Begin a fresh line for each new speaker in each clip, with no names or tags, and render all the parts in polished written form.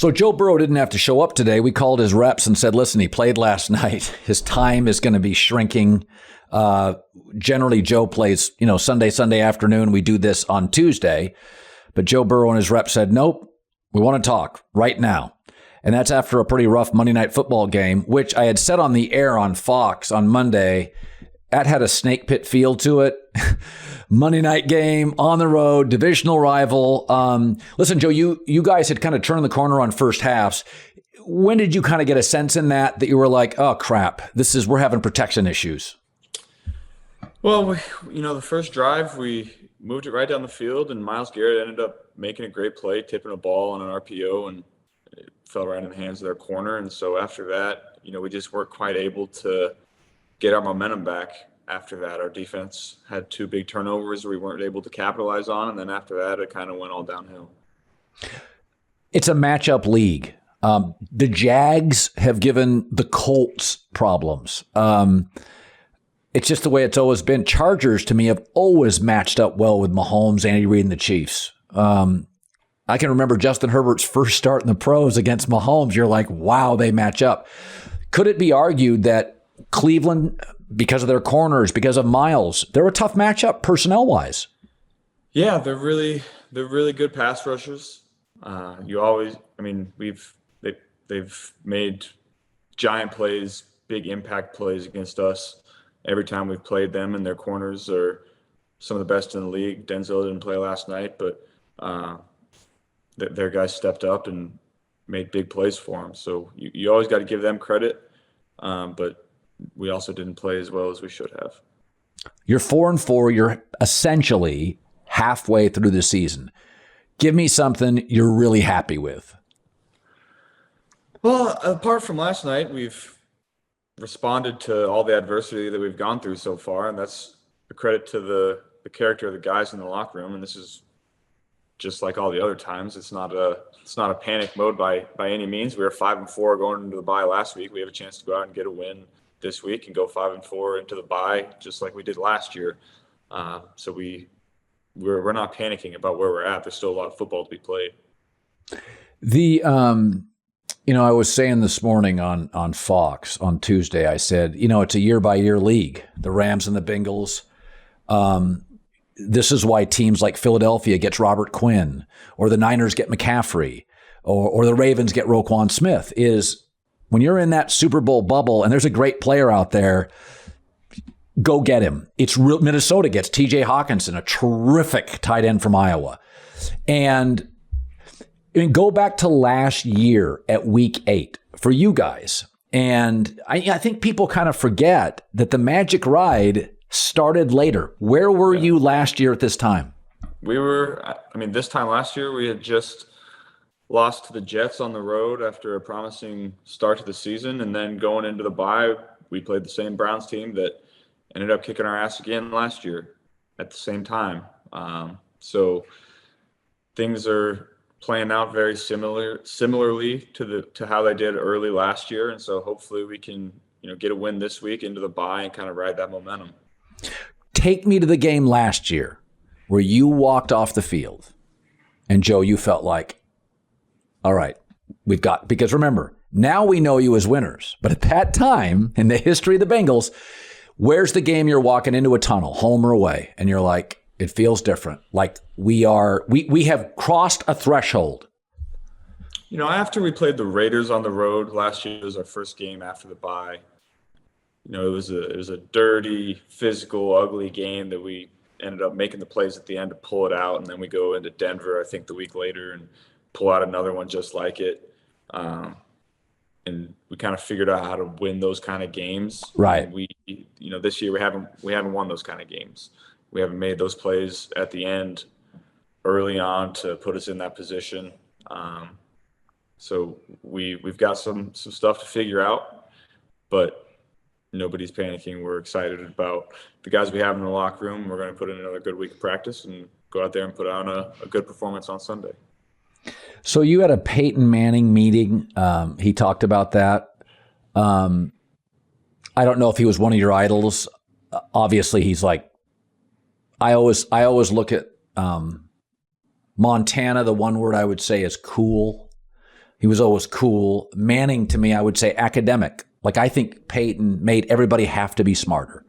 So Joe Burrow didn't have to show up today. We called his reps and said, listen, he played last night. His time is going to be shrinking. Generally, Joe plays, Sunday afternoon. We do this on Tuesday. But Joe Burrow and his rep said, nope, we want to talk right now. And that's after a pretty rough Monday Night Football game, which I had said on the air on Fox on Monday. That had a snake pit feel to it. Monday night game, on the road, divisional rival. Listen, Joe, you guys had kind of turned the corner on first halves. When did you kind of get a sense in that you were like, oh, crap, we're having protection issues?
Well, the first drive, we moved it right down the field, and Myles Garrett ended up making a great play, tipping a ball on an RPO, and it fell right in the hands of their corner. And so after that, we just weren't quite able to get our momentum back. After that, our defense had 2 big turnovers we weren't able to capitalize on. And then after that, it kind of went all downhill.
It's a matchup league. The Jags have given the Colts problems. It's just the way it's always been. Chargers, to me, have always matched up well with Mahomes, Andy Reid, and the Chiefs. I can remember Justin Herbert's first start in the pros against Mahomes. You're like, wow, they match up. Could it be argued that Cleveland, because of their corners, because of Myles, they're a tough matchup personnel-wise?
Yeah, they're really good pass rushers. They've made giant plays, big impact plays against us every time we've played them, and their corners are some of the best in the league. Denzel didn't play last night, but their guys stepped up and made big plays for them. So you always got to give them credit, but we also didn't play as well as we should have.
You're 4-4. You're essentially halfway through the season. Give me something you're really happy with.
Well, apart from last night, we've responded to all the adversity that we've gone through so far, and that's a credit to the character of the guys in the locker room. And this is just like all the other times. It's not a panic mode by any means. We were 5-4 going into the bye last week. We have a chance to go out and get a win this week and go 5-4 into the bye, just like we did last year. So we're not panicking about where we're at. There's still a lot of football to be played.
I was saying this morning on Fox on Tuesday, I said, it's a year-by-year league, the Rams and the Bengals. This is why teams like Philadelphia gets Robert Quinn, or the Niners get McCaffrey, or the Ravens get Roquan Smith, is when you're in that Super Bowl bubble and there's a great player out there, go get him. It's real. Minnesota gets TJ Hawkinson, a terrific tight end from Iowa. And go back to last year at week 8 for you guys. And I think people kind of forget that the magic ride started later. Where were you last year at this time?
This time last year, we had just lost to the Jets on the road after a promising start to the season. And then going into the bye, we played the same Browns team that ended up kicking our ass again last year at the same time. So things are playing out very similarly to how they did early last year. And so hopefully we can, get a win this week into the bye and kind of ride that momentum.
Take me to the game last year where you walked off the field and Joe, you felt like, all right, because remember, now we know you as winners. But at that time in the history of the Bengals, where's the game you're walking into a tunnel, home or away? And you're like, it feels different. Like we have crossed a threshold.
After we played the Raiders on the road last year, it was our first game after the bye. It was a dirty, physical, ugly game that we ended up making the plays at the end to pull it out. And then we go into Denver, I think the week later, and pull out another one just like it. And we kind of figured out how to win those kind of games.
Right.
And this year we haven't won those kind of games. We haven't made those plays at the end early on to put us in that position. So we've got some stuff to figure out, but nobody's panicking. We're excited about the guys we have in the locker room. We're going to put in another good week of practice and go out there and put on a good performance on Sunday.
So you had a Peyton Manning meeting. He talked about that. I don't know if he was one of your idols. Obviously, he's like, I always look at Montana. The one word I would say is cool. He was always cool. Manning, to me, I would say academic. Like, I think Peyton made everybody have to be smarter.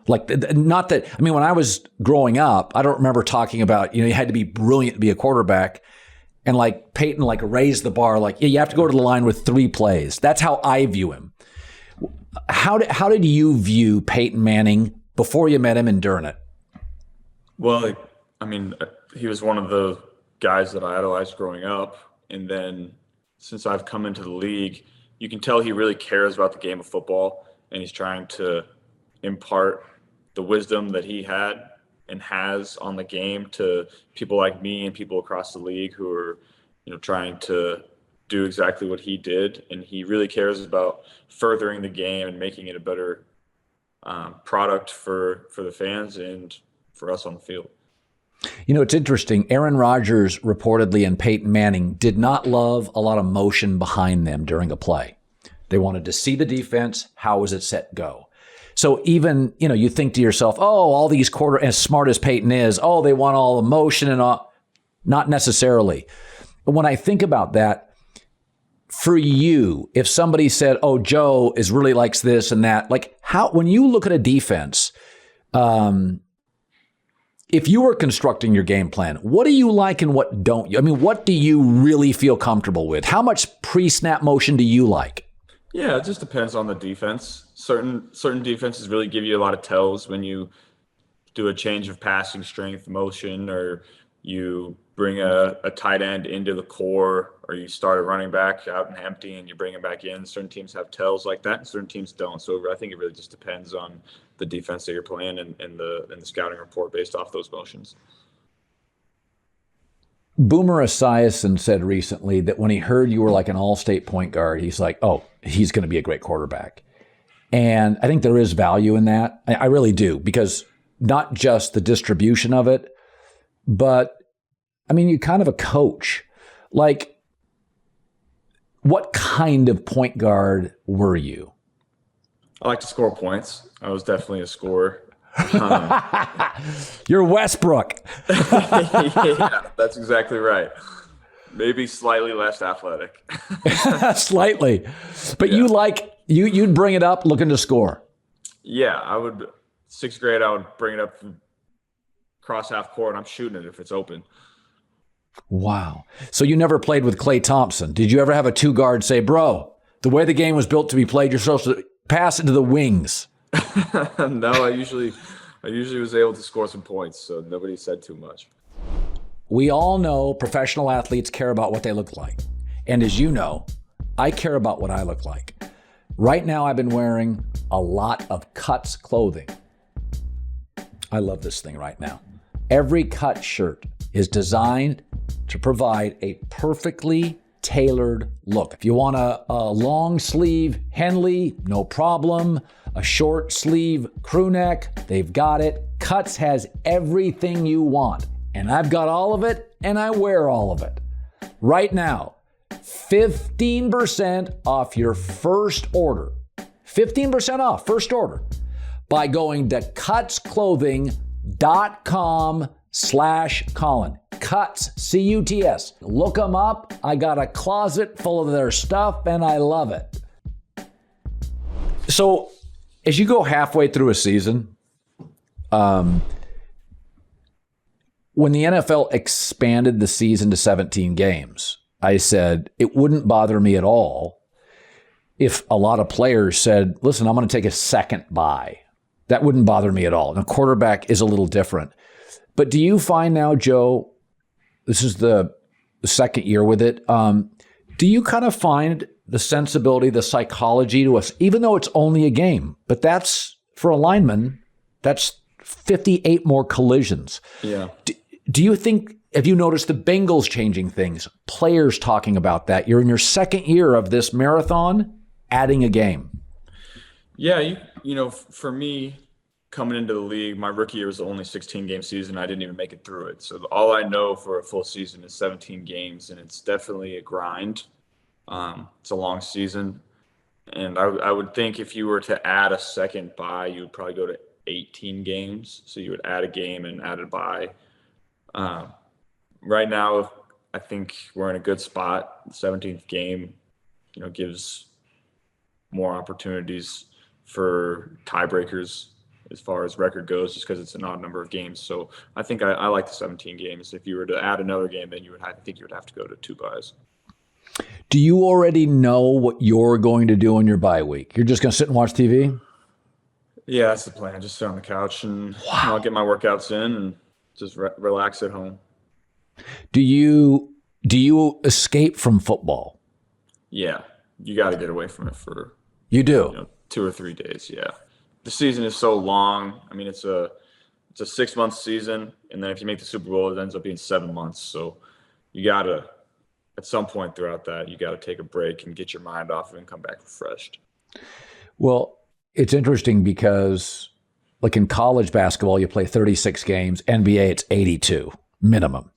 Like, not that, I mean, when I was growing up, I don't remember talking about, you had to be brilliant to be a quarterback. And like Peyton, like raised the bar, like, yeah, you have to go to the line with 3 plays. That's how I view him. How did you view Peyton Manning before you met him and during it?
Well, I mean, he was one of the guys that I idolized growing up. And then since I've come into the league, you can tell he really cares about the game of football, and he's trying to impart the wisdom that he had and has on the game to people like me and people across the league who are, trying to do exactly what he did. And he really cares about furthering the game and making it a better product for the fans and for us on the field.
It's interesting. Aaron Rodgers reportedly and Peyton Manning did not love a lot of motion behind them during a play. They wanted to see the defense. How was it set, go? So even, you think to yourself, oh, all these as smart as Peyton is, oh, they want all the motion and all. Not necessarily. But when I think about that, for you, if somebody said, oh, Joe really likes this and that, like when you look at a defense, if you were constructing your game plan, what do you like and what don't you? I mean, what do you really feel comfortable with? How much pre-snap motion do you like?
Yeah, it just depends on the defense. Certain defenses really give you a lot of tells when you do a change of passing strength motion, or you bring a tight end into the core, or you start a running back out and empty and you bring him back in. Certain teams have tells like that, and certain teams don't. So I think it really just depends on the defense that you're playing and the scouting report based off those motions.
Boomer Esiason said recently that when he heard you were like an all-state point guard, he's like, oh, he's going to be a great quarterback. And I think there is value in that. I really do, because not just the distribution of it, but I mean, you're kind of a coach. Like, what kind of point guard were you?
I like to score points. I was definitely a scorer.
You're Westbrook.
Yeah, that's exactly right. Maybe slightly less athletic.
Slightly. But yeah. You'd bring it up looking to score.
Yeah, I would. 6th grade, I would bring it up cross half court, and I'm shooting it if it's open.
Wow. So you never played with Klay Thompson. Did you ever have a 2-guard say, bro, the way the game was built to be played, you're supposed to pass it to the wings?
No, I usually was able to score some points, so nobody said too much.
We all know professional athletes care about what they look like. And as you know, I care about what I look like. Right now, I've been wearing a lot of Cuts clothing. I love this thing right now. Every Cut shirt is designed to provide a perfectly tailored look. If you want a long sleeve Henley, no problem. A short sleeve crew neck, they've got it. Cuts has everything you want. And I've got all of it, and I wear all of it. Right now, 15% off your first order. 15% off first order by going to cutsclothing.com/Colin. Cuts, C-U-T-S. Look them up. I got a closet full of their stuff, and I love it. So, as you go halfway through a season, when the NFL expanded the season to 17 games, I said it wouldn't bother me at all if a lot of players said, listen, I'm going to take a second bye. That wouldn't bother me at all. And a quarterback is a little different. But do you find now, Joe, this is the second year with it, do you kind of find the sensibility, the psychology to us, even though it's only a game, but that's, for a lineman, that's 58 more collisions.
Yeah.
Do you think, have you noticed the Bengals changing things, players talking about that? You're in your second year of this marathon, adding a game.
Yeah, for me, coming into the league, my rookie year was the only 16-game season. I didn't even make it through it. So all I know for a full season is 17 games, and it's definitely a grind. It's a long season. And I would think if you were to add a second bye, you would probably go to 18 games. So you would add a game and add a bye. Right now, I think we're in a good spot. The 17th game, gives more opportunities for tiebreakers as far as record goes, just because it's an odd number of games. So I think I like the 17 games. If you were to add another game, then I think you would have to go to 2 buys.
Do you already know what you're going to do on your bye week? You're just going to sit and watch TV?
Yeah, that's the plan. Just sit on the couch and I'll get my workouts in and just relax at home.
Do you escape from football?
Yeah, you got to get away from it for
you do
2 or 3 days. Yeah, the season is so long. I mean, it's a 6-month season, and then if you make the Super Bowl, it ends up being 7 months. So you got to, at some point throughout that, you got to take a break and get your mind off it and come back refreshed.
Well, it's interesting because, like in college basketball, you play 36 games. NBA, it's 82 minimum.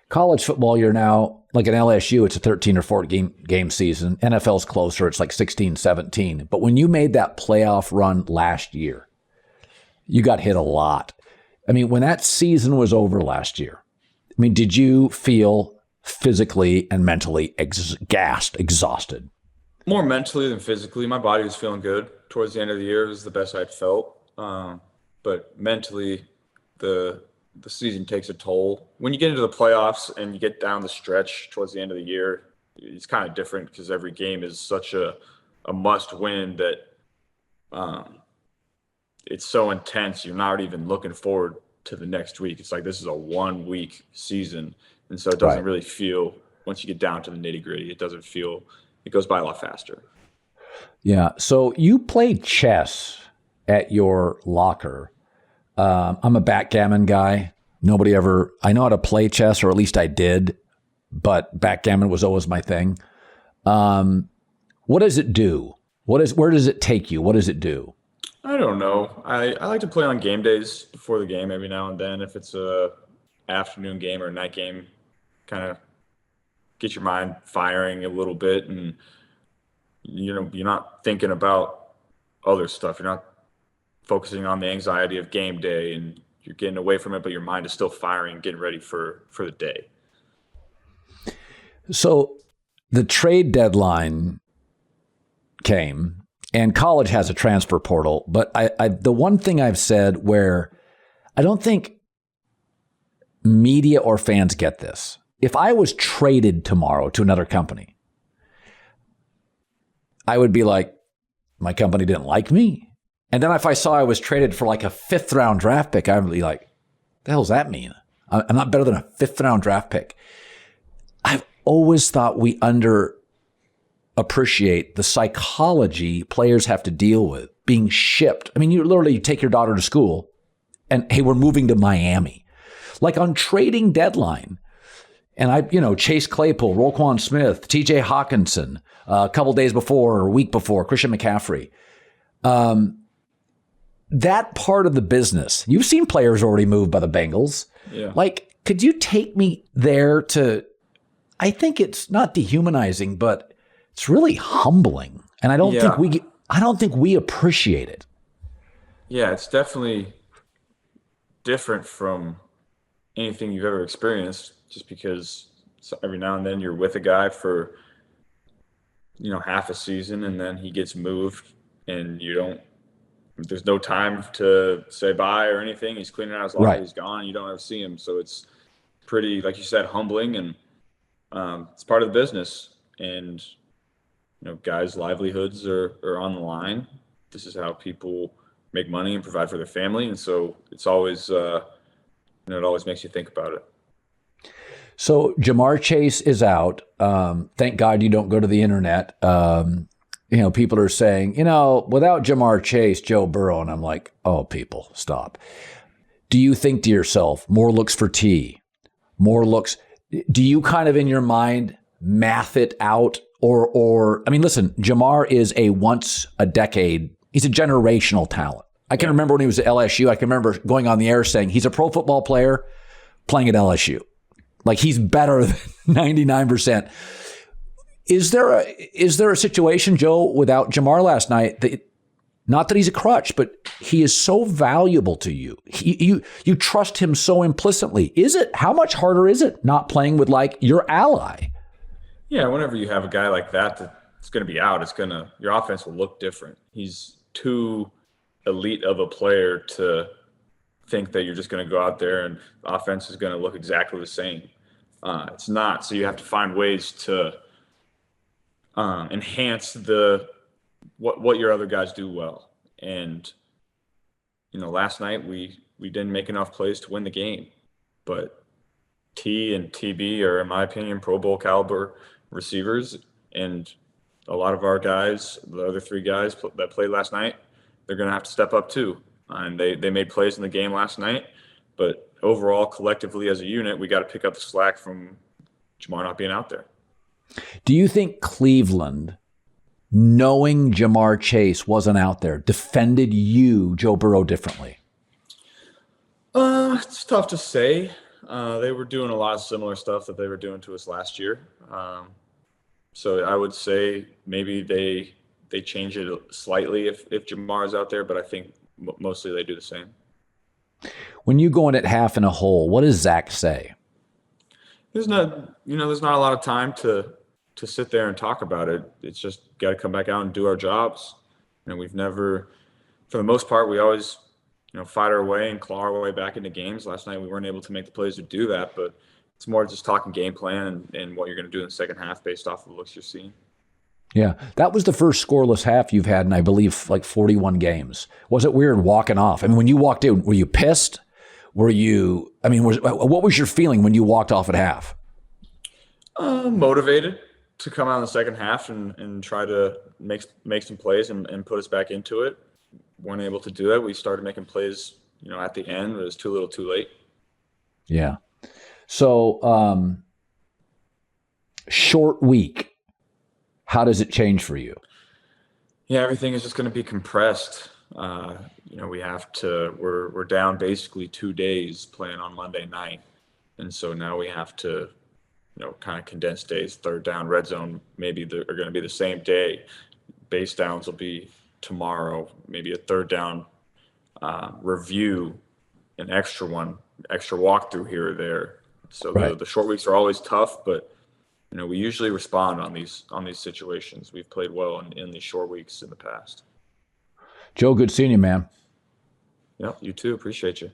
College football, you're now, like in LSU, it's a 13 or 14 game season. NFL's closer. It's like 16, 17. But when you made that playoff run last year, you got hit a lot. I mean, when that season was over last year, I mean, did you feel physically and mentally exhausted?
More mentally than physically. My body was feeling good. Towards the end of the year, it was the best I'd felt. But mentally, the season takes a toll. When you get into the playoffs and you get down the stretch towards the end of the year, it's kind of different because every game is such a must-win that it's so intense. You're not even looking forward to the next week. It's like this is a 1-week season. And so it doesn't really feel, once you get down to the nitty-gritty, it goes by a lot faster.
Yeah. So you play chess at your locker. I'm a backgammon guy. I know how to play chess, or at least I did, but backgammon was always my thing. What does it do? Where does it take you? What does it do?
I don't know. I like to play on game days before the game every now and then. If it's a afternoon game or a night game, kind of get your mind firing a little bit, and you're not thinking about other stuff. You're not focusing on the anxiety of game day, and you're getting away from it, but your mind is still firing, getting ready for the day. So the trade deadline came, and college has a transfer portal, but the one thing I've said where I don't think media or fans get this. If I was traded tomorrow to another company, I would be like, my company didn't like me. And then if I saw I was traded for like a 5th round draft pick, I would be like, the hell does that mean? I'm not better than a 5th round draft pick. I've always thought we underappreciate the psychology players have to deal with being shipped. I mean, you take your daughter to school and, hey, we're moving to Miami. Like on trading deadline. And Chase Claypool, Roquan Smith, TJ Hawkinson, a couple days before or a week before, Christian McCaffrey. That part of the business, you've seen players already moved by the Bengals. Yeah.
Like, could you take me there I think it's not dehumanizing, but it's really humbling. And I don't think we appreciate it.
Yeah, it's definitely different from anything you've ever experienced, just because every now and then you're with a guy for, half a season, and then he gets moved and there's no time to say bye or anything. He's cleaning out his locker, right. He's gone. You don't ever see him. So it's pretty, like you said, humbling, and it's part of the business. And, guys' livelihoods are on the line. This is how people make money and provide for their family. And so it's always, it always makes you think about it.
So Jamar Chase is out. Thank God you don't go to the internet. People are saying, without Jamar Chase, Joe Burrow. And I'm like, oh, people, stop. Do you think to yourself, more looks for T, more looks? Do you kind of in your mind math it out? Or listen, Jamar is a once a decade. He's a generational talent. I can remember when he was at LSU. I can remember going on the air saying he's a pro football player playing at LSU. Like, he's better than 99%. Is there a situation, Joe, without Jamar last night that Not that he's a crutch, but he is so valuable to you. You trust him so implicitly. How much harder is it not playing with like your ally?
Yeah, whenever you have a guy like that that's going to be out, your offense will look different. He's too elite of a player to think that you're just going to go out there and the offense is going to look exactly the same. It's not. So you have to find ways to enhance what your other guys do well. And last night we didn't make enough plays to win the game, but T and TB are, in my opinion, Pro Bowl caliber receivers, and a lot of our guys, the other three guys that played last night, they're going to have to step up too. And they made plays in the game last night, but overall, collectively as a unit, we got to pick up the slack from Jamar not being out there.
Do you think Cleveland, knowing Jamar Chase wasn't out there, defended Joe Burrow, differently?
It's tough to say. They were doing a lot of similar stuff that they were doing to us last year. So I would say maybe they change it slightly if Jamar is out there, but I think mostly they do the same.
When you go in at half in a hole, what does Zach say?
There's not a lot of time to sit there and talk about it. It's just got to come back out and do our jobs. We've never, for the most part, we always, fight our way and claw our way back into games. Last night we weren't able to make the plays to do that, but it's more just talking game plan and what you're going to do in the second half based off of the looks you're seeing.
Yeah, that was the first scoreless half you've had in, I believe, like 41 games. Was it weird walking off? I mean, when you walked in, were you pissed? What was your feeling when you walked off at half?
Motivated to come out in the second half and try to make some plays and put us back into it. Weren't able to do that. We started making plays, at the end. It was too little too late.
Yeah. So, short week. How does it change for you?
Yeah, everything is just going to be compressed. We're down basically 2 days playing on Monday night. And so now we have to, kind of condense days. Third down, red zone, maybe are going to be the same day. Base downs will be tomorrow, maybe a third down review, an extra walkthrough here or there. So right. The short weeks are always tough, but we usually respond on these situations. We've played well in these short weeks in the past.
Joe, good seeing you, man.
Yeah, you too. Appreciate you.